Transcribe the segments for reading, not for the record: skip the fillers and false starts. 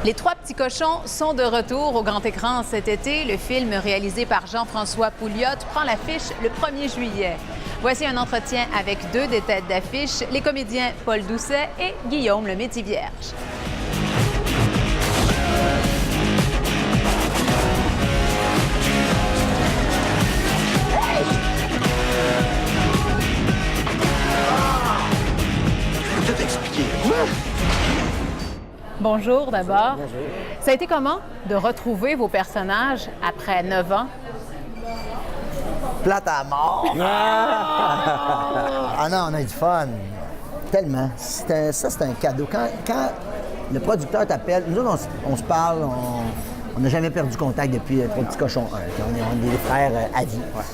Les Trois petits cochons sont de retour au grand écran cet été. Le film réalisé par Jean-François Pouliot prend l'affiche le 1er juillet. Voici un entretien avec deux des têtes d'affiche, les comédiens Paul Doucet et Guillaume le Métis-Vierge. Je peux tout expliquer. Bonjour d'abord. Bonjour. Ça a été comment de retrouver vos personnages après 9 ans? Plate à mort! Ah non, on a eu du fun. Tellement. Ça, c'est un cadeau. Quand le producteur t'appelle, nous autres, on se parle, on n'a jamais perdu contact depuis Trois petits cochons 1. On est des frères à vie. Ouais.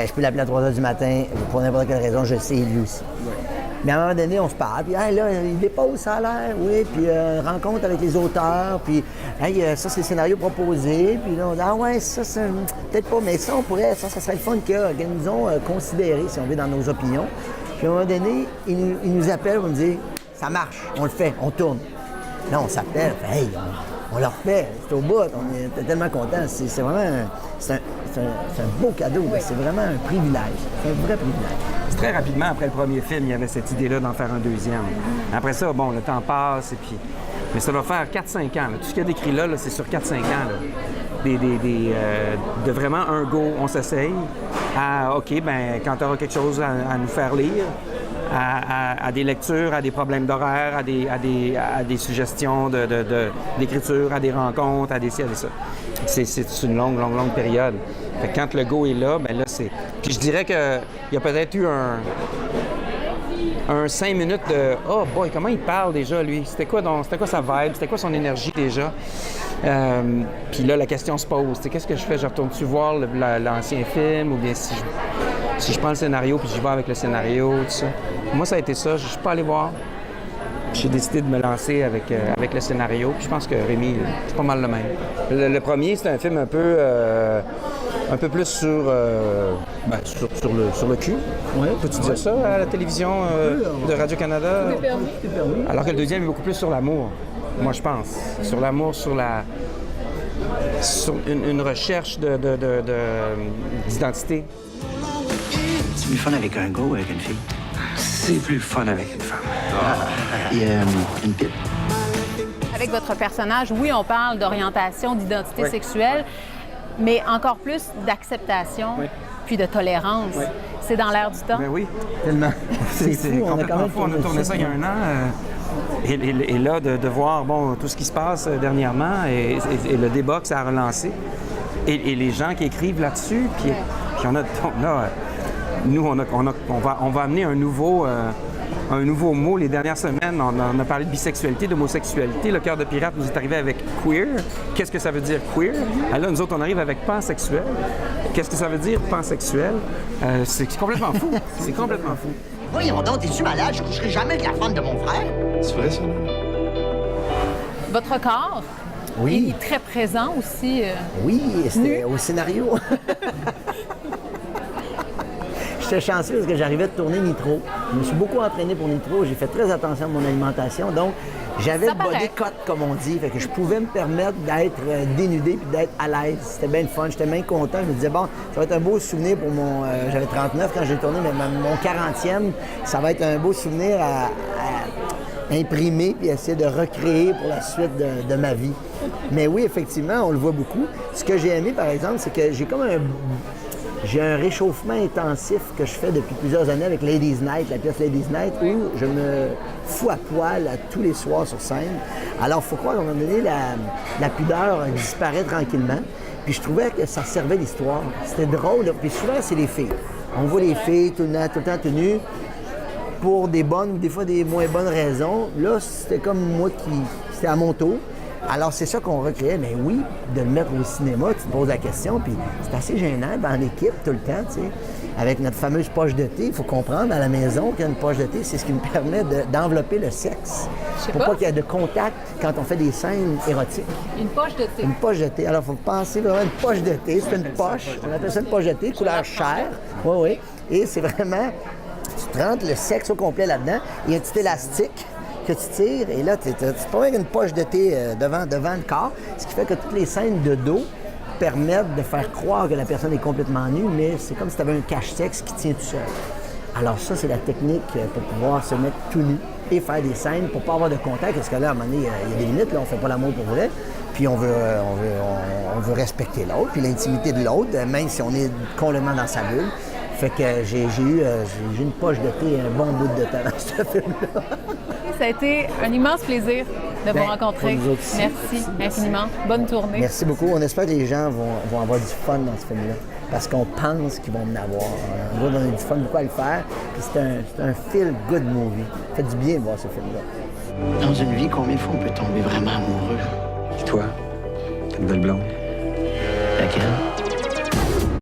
Je peux l'appeler à 3 h du matin, pour n'importe quelle raison, je sais, lui aussi. Ouais. Mais à un moment donné, on se parle, puis hey, là, il dépose, ça a l'air, oui, puis rencontre avec les auteurs, puis hey, ça, c'est le scénario proposé, puis là, on dit, ah ouais, ça, c'est peut-être pas, mais ça, on pourrait, ça serait le fun que nous ont considéré, si on veut, dans nos opinions. Puis à un moment donné, ils nous appellent, on nous dit, ça marche, on le fait, on tourne. Là, on s'appelle, hey, on le refait, c'est au bout, on est tellement contents. C'est vraiment, c'est un beau cadeau, oui. C'est vraiment un privilège, c'est un vrai privilège. Très rapidement, après le premier film, il y avait cette idée-là d'en faire un deuxième. Après ça, bon, le temps passe, et puis... Mais ça va faire 4-5 ans. Là. Tout ce qu'il y a décrit là, c'est sur 4-5 ans. Là. De vraiment un go, on s'essaye, à, OK, ben quand tu auras quelque chose à nous faire lire, à des lectures, à des problèmes d'horaire, à des suggestions d'écriture, à des rencontres, à des ci, à des ça. C'est une longue période. Fait que quand le go est là, ben là, c'est... Puis je dirais qu'il y a peut-être eu un 5 minutes de « Oh boy, comment il parle déjà, lui? C'était quoi sa vibe? C'était quoi son énergie déjà? » Puis là, la question se pose. Qu'est-ce que je fais? Je retourne-tu voir l'ancien film? Ou bien si je prends le scénario puis j'y vais avec le scénario, tout ça. Moi, ça a été ça. Je suis pas allé voir. J'ai décidé de me lancer avec le scénario. Puis je pense que Rémi, c'est pas mal le même. Le premier, c'est un film un peu plus sur le cul. Oui. Peux-tu dire ça à la télévision de Radio-Canada? C'est permis. Alors que le deuxième est beaucoup plus sur l'amour, moi je pense. Sur l'amour, sur une recherche d'identité. C'est plus fun avec un gars ou avec une fille? C'est plus fun avec une femme. Il y a une pipe. Avec votre personnage, oui, on parle d'orientation, d'identité sexuelle, mais encore plus d'acceptation puis de tolérance. Oui. C'est dans l'air du temps. Ben oui. Tellement. C'est complètement fou. On a tourné ça il y a un an. Et là, de voir tout ce qui se passe dernièrement et le débat que ça a relancé. Et les gens qui écrivent là-dessus. Puis nous, on va amener un nouveau mot les dernières semaines. On a parlé de bisexualité, d'homosexualité. Le Cœur de pirate nous est arrivé avec queer. Qu'est-ce que ça veut dire queer? Là, nous autres, on arrive avec pansexuel. Qu'est-ce que ça veut dire pansexuel? C'est complètement fou. C'est complètement fou. Voyons donc, t'es-tu malade? Je coucherai jamais avec la femme de mon frère. C'est vrai, ça? Votre corps, il est très présent aussi. Oui, c'était au scénario. J'étais chanceux parce que j'arrivais de tourner Nitro. Je me suis beaucoup entraîné pour Nitro. J'ai fait très attention à mon alimentation. Donc, j'avais le body cut, comme on dit. Fait que je pouvais me permettre d'être dénudé puis d'être à l'aise. C'était bien le fun. J'étais bien content. Je me disais, bon, ça va être un beau souvenir pour mon... j'avais 39 quand j'ai tourné, mais mon 40e, ça va être un beau souvenir à imprimer puis essayer de recréer pour la suite de ma vie. Mais oui, effectivement, on le voit beaucoup. Ce que j'ai aimé, par exemple, c'est que j'ai un réchauffement intensif que je fais depuis plusieurs années avec Ladies Night, la pièce Ladies Night, où je me fous à poil tous les soirs sur scène. Alors, il faut croire qu'à un moment donné, la pudeur disparaît tranquillement. Puis je trouvais que ça servait l'histoire. C'était drôle. Puis souvent, c'est les filles. On voit les filles tout le temps tenues pour des bonnes ou des fois des moins bonnes raisons. Là, c'était comme moi c'était à mon tour. Alors, c'est ça qu'on recréait. Mais oui, de le mettre au cinéma, tu te poses la question, puis c'est assez gênant dans l'équipe tout le temps, tu sais. Avec notre fameuse poche de thé, il faut comprendre à la maison qu'une poche de thé, c'est ce qui me permet d'envelopper le sexe. Pour pas qu'il y ait de contact quand on fait des scènes érotiques. Une poche de thé. Une poche de thé. Alors, il faut penser vraiment une poche de thé. C'est une poche. On appelle ça une poche de thé, couleur chair. Oui. Et c'est vraiment... Tu te rentres le sexe au complet là-dedans. Il y a un petit élastique que tu tires, et là, tu peux avec une poche de thé devant le corps, ce qui fait que toutes les scènes de dos permettent de faire croire que la personne est complètement nue, mais c'est comme si tu avais un cache-sexe qui tient tout seul. Alors ça, c'est la technique pour pouvoir se mettre tout nu et faire des scènes pour pas avoir de contact, parce que là, à un moment donné, il y a des limites, là, on fait pas l'amour pour vrai, puis on veut respecter l'autre, puis l'intimité de l'autre, même si on est complètement dans sa bulle. Fait que j'ai eu une poche de thé un bon bout de temps dans ce film-là. Ça a été un immense plaisir de vous rencontrer. Pour nous autres aussi. Merci infiniment. Bonne tournée. Merci beaucoup. On espère que les gens vont avoir du fun dans ce film-là, parce qu'on pense qu'ils vont en avoir. On va donner du fun, beaucoup à le faire. Puis c'est un feel-good movie. Ça fait du bien de voir ce film-là. Dans une vie, combien de fois on peut tomber vraiment amoureux? Puis toi, ta nouvelle blonde. Laquelle?